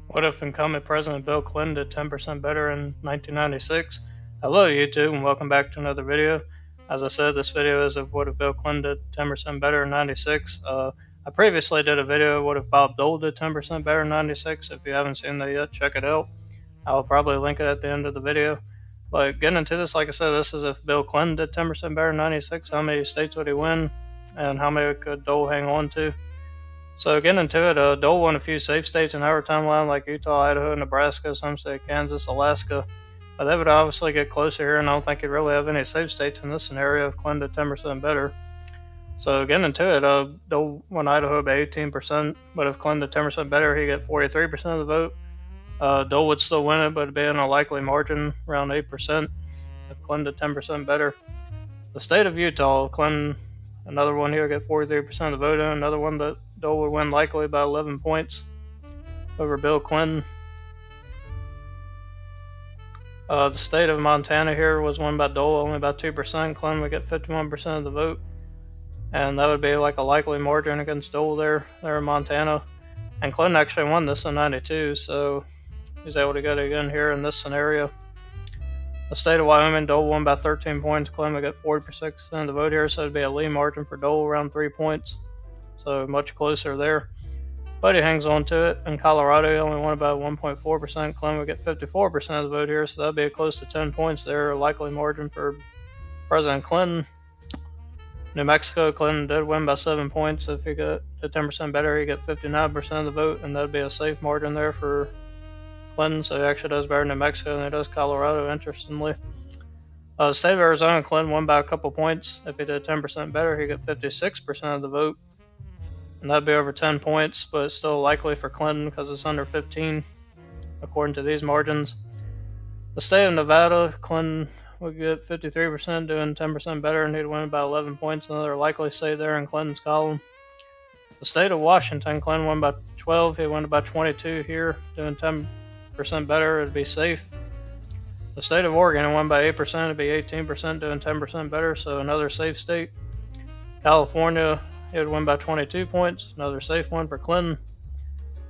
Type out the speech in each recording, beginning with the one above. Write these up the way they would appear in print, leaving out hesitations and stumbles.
What if incumbent President Bill Clinton did 10% better in 1996? Hello YouTube and welcome back to another video. As I said, this video is of what if Bill Clinton did 10% better in 96. I previously did a video of what if Bob Dole did 10% better in 96. If you haven't seen that yet, check it out. I'll probably link it at the end of the video. But getting into this, like I said, this is if Bill Clinton did 10% better in 96, how many states would he win and how many could Dole hang on to? So getting into it, Dole won a few safe states in our timeline like Utah, Idaho, Nebraska, some state Kansas, Alaska. But they would obviously get closer here, and I don't think he'd really have any safe states in this scenario if Clinton did 10% better. So getting into it, Dole won Idaho by 18%, but if Clinton did 10% better, he'd get 43% of the vote. Dole would still win it, but it'd be in a likely margin, around 8%, if Clinton did 10% better. The state of Utah, Clinton, another one here, get 43% of the vote in, another one that Dole would win likely by 11 points over Bill Clinton. The state of Montana here was won by Dole only by 2%. Clinton would get 51% of the vote, and that would be like a likely margin against Dole there in Montana. And Clinton actually won this in 92, so he's able to get it again here in this scenario. The state of Wyoming, Dole won by 13 points. Clinton would get 40% of the vote here, so it'd be a lean margin for Dole around 3 points. So much closer there. But he hangs on to it. In Colorado, he only won about 1.4%. Clinton would get 54% of the vote here, so that'd be close to 10 points there, a likely margin for President Clinton. New Mexico, Clinton did win by 7 points. If he got 10% better, he'd get 59% of the vote, and that'd be a safe margin there for Clinton. So he actually does better in New Mexico than he does Colorado, interestingly. The state of Arizona, Clinton won by a couple points. If he did 10% better, he'd get 56% of the vote, and that'd be over 10 points, but it's still likely for Clinton because it's under 15 according to these margins. The state of Nevada, Clinton would get 53%, doing 10% better, and he'd win by 11 points, another likely state there in Clinton's column. The state of Washington, Clinton won by 12, he won by 22 here, doing 10% better, it'd be safe. The state of Oregon won by 8%, it'd be 18%, doing 10% better, so another safe state. California, he would win by 22 points, another safe one for Clinton.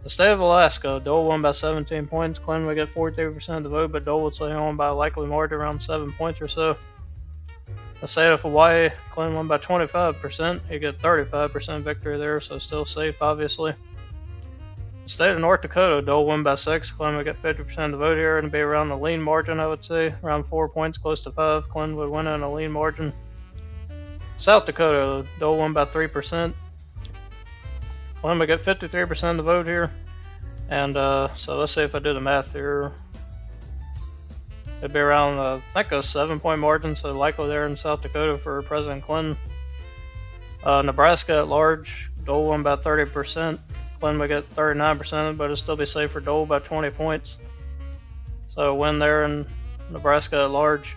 The state of Alaska, Dole won by 17 points. Clinton would get 43% of the vote, but Dole would stay on by a likely margin around 7 points or so. The state of Hawaii, Clinton won by 25%. He'd get 35% victory there, so still safe, obviously. The state of North Dakota, Dole won by 6. Clinton would get 50% of the vote here, and it'd be around the lean margin, I would say, around 4 points, close to 5. Clinton would win in a lean margin. South Dakota, Dole won by 3%. Clinton would get 53% of the vote here. And so let's see if I do the math here. It'd be around, I think, a 7-point margin, so likely there in South Dakota for President Clinton. Nebraska at large, Dole won by 30%. Clinton would get 39%, but it'd still be safe for Dole by 20 points. So a win there in Nebraska at large.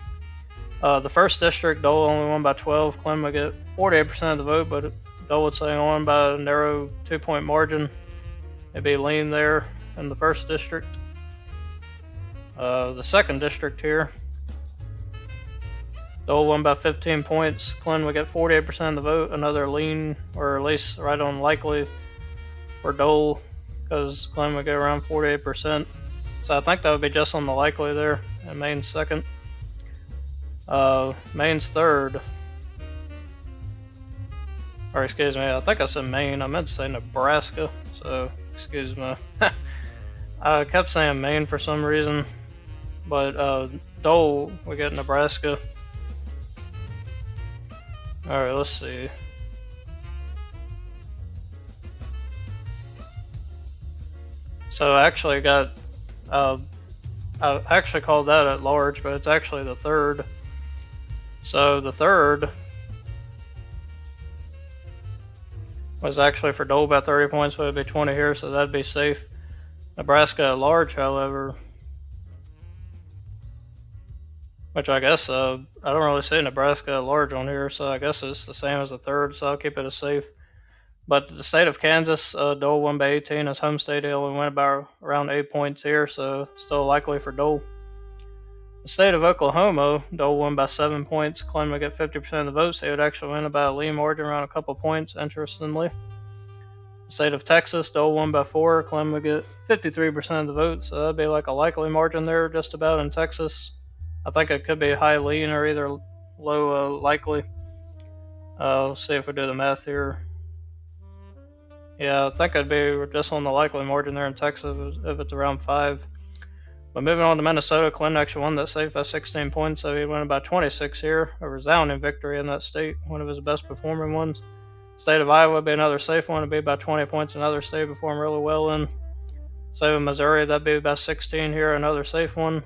The first district, Dole only won by 12. Clinton would get 48% of the vote, but Dole would stay on by a narrow 2-point margin. It'd be lean there in the first district. The second district here, Dole won by 15 points. Clinton would get 48% of the vote, another lean, or at least right on likely for Dole, because Clinton would get around 48%. So I think that would be just on the likely there, and Maine's second. Maine's third. Or excuse me, I think I said Maine. I meant to say Nebraska, so excuse me. I kept saying Maine for some reason, but Dole, we get Nebraska. Alright, let's see. So I actually got, I actually called that at large, but it's actually the third. So the third was actually for Dole by 30 points, but it'd be 20 here, so that'd be safe. Nebraska at large, however, which I guess, I don't really see Nebraska at large on here, so I guess it's the same as the third, so I'll keep it as safe. But the state of Kansas, Dole won by 18. His home state, he only went by around 8 points here, so still likely for Dole. The state of Oklahoma, Dole won by 7 points. Clinton would get 50% of the votes. He would actually win by a lean margin around a couple points, interestingly. State of Texas, Dole won by 4. Clem would get 53% of the vote, so that'd be like a likely margin there, just about in Texas. I think it could be high lean or either low likely. Let's see if we do the math here. Yeah, I think I'd be just on the likely margin there in Texas if it's around 5. But moving on to Minnesota, Clinton actually won that state by 16 points, so he won by 26 here. A resounding victory in that state, one of his best performing ones. State of Iowa would be another safe one. It'd be about 20 points. Another state performed really well in. State of Missouri, that'd be about 16 here. Another safe one.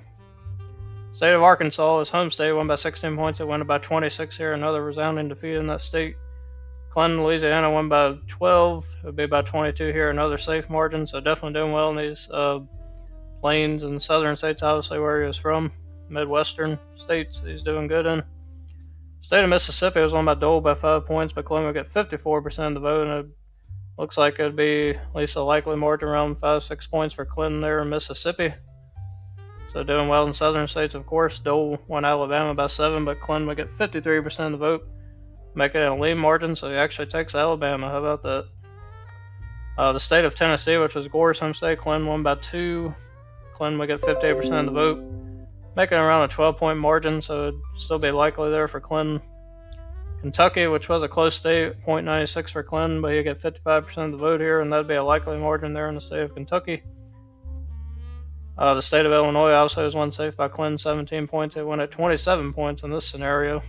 State of Arkansas, his home state, won by 16 points. It won about 26 here. Another resounding defeat in that state. Clinton, Louisiana, won by 12. It would be about 22 here. Another safe margin. So definitely doing well in these plains and southern states, obviously where he was from. Midwestern states, he's doing good in. State of Mississippi was won by Dole by 5 points, but Clinton would get 54% of the vote, and it looks like it would be at least a likely margin around 5-6 points for Clinton there in Mississippi. So doing well in southern states, of course. Dole won Alabama by 7, but Clinton would get 53% of the vote, making it a lean margin, so he actually takes Alabama. How about that? The state of Tennessee, which was Gore's home state, Clinton won by 2. Clinton would get 58% of the vote, making around a 12-point margin, so it'd still be likely there for Clinton. Kentucky, which was a close state, .96 for Clinton, but he'd get 55% of the vote here, and that'd be a likely margin there in the state of Kentucky. The state of Illinois also was won safe by Clinton, 17 points. It won at 27 points in this scenario.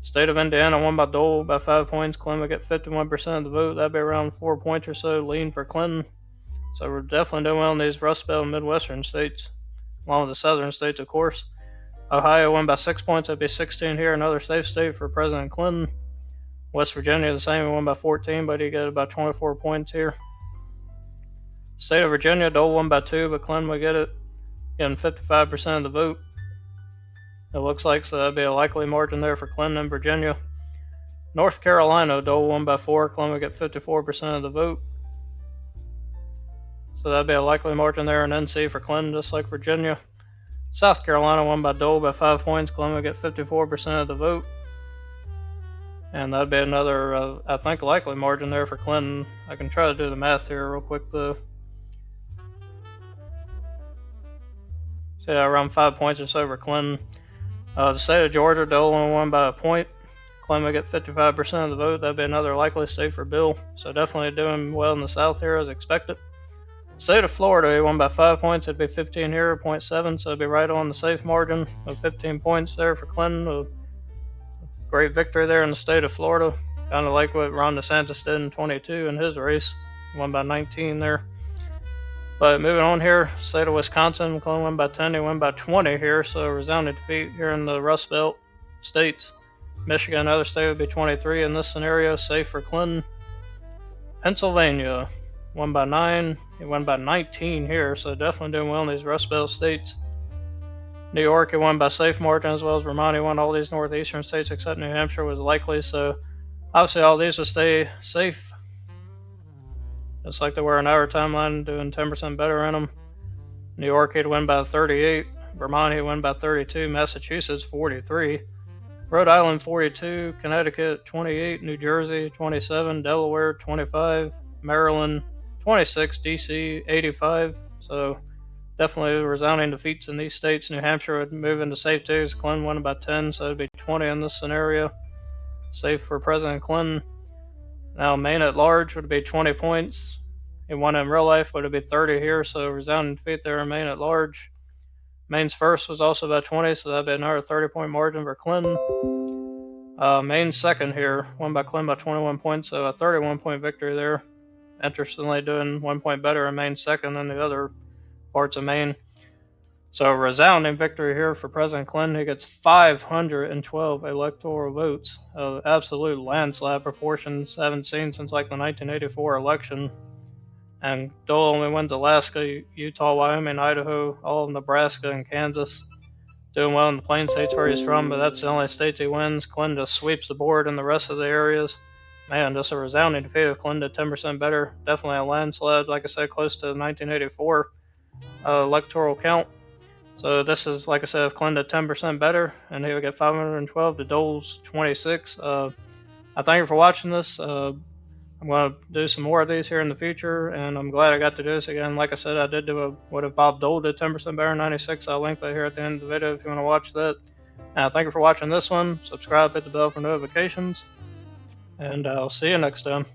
State of Indiana won by Dole by 5 points. Clinton would get 51% of the vote. That'd be around 4 points or so lean for Clinton. So we're definitely doing well in these Rust Belt and Midwestern states, along with the southern states, of course. Ohio won by 6 points. That'd be 16 here. Another safe state for President Clinton. West Virginia, the same. He won by 14, but he got about 24 points here. State of Virginia, Dole won by 2, but Clinton would get it, getting 55% of the vote. It looks like, so that'd be a likely margin there for Clinton and Virginia. North Carolina, Dole won by 4. Clinton would get 54% of the vote. So that'd be a likely margin there in NC for Clinton, just like Virginia. South Carolina won by Dole by 5 points. Clinton would get 54% of the vote. And that'd be another, I think, likely margin there for Clinton. I can try to do the math here real quick, though. So yeah, around 5 points or so for Clinton. The state of Georgia, Dole only won by a point. Clinton would get 55% of the vote. That'd be another likely state for Bill. So definitely doing well in the South here as expected. State of Florida, he won by 5 points. It'd be 15 here, 0.7, so it'd be right on the safe margin of 15 points there for Clinton. A great victory there in the state of Florida. Kind of like what Ron DeSantis did in 22 in his race. Won by 19 there. But moving on here, state of Wisconsin, Clinton won by 10. He won by 20 here, so a resounding defeat here in the Rust Belt states. Michigan, another state, would be 23 in this scenario, safe for Clinton. Pennsylvania, won by 9. He won by 19 here, so definitely doing well in these Rust Belt states. New York, he won by safe margin, as well as Vermont. He won all these northeastern states except New Hampshire was likely, so obviously all these will stay safe. Just like they were in our timeline, doing 10% better in them. New York, he'd win by 38. Vermont, he'd win by 32. Massachusetts, 43. Rhode Island, 42. Connecticut, 28. New Jersey, 27. Delaware, 25. Maryland, 26. DC, 85. So definitely resounding defeats in these states. New Hampshire would move into safe too. Clinton won by 10, so it'd be 20 in this scenario. Safe for President Clinton. Now, Maine at large would be 20 points. He won in real life, but it'd be 30 here, so resounding defeat there in Maine at large. Maine's first was also about 20, so that'd be another 30-point margin for Clinton. Maine's second here, won by Clinton by 21 points, so a 31-point victory there. Interestingly, doing 1 point better in Maine's second than the other parts of Maine. So a resounding victory here for President Clinton, who gets 512 electoral votes. Absolute landslide proportions haven't seen since like the 1984 election. And Dole only wins Alaska, Utah, Wyoming, Idaho, all of Nebraska and Kansas. Doing well in the plain states where he's from, but that's the only states he wins. Clinton just sweeps the board in the rest of the areas. Man, just a resounding defeat of Clinton at 10% better. Definitely a landslide, like I said, close to the 1984 electoral count. So this is, like I said, if Clinton did 10% better, and he would get 512 to Dole's 26. I thank you for watching this. I'm going to do some more of these here in the future, and I'm glad I got to do this again. Like I said, I did do what if Bob Dole did 10% better in 96. I'll link that here at the end of the video if you want to watch that. Thank you for watching this one. Subscribe, hit the bell for notifications, and I'll see you next time.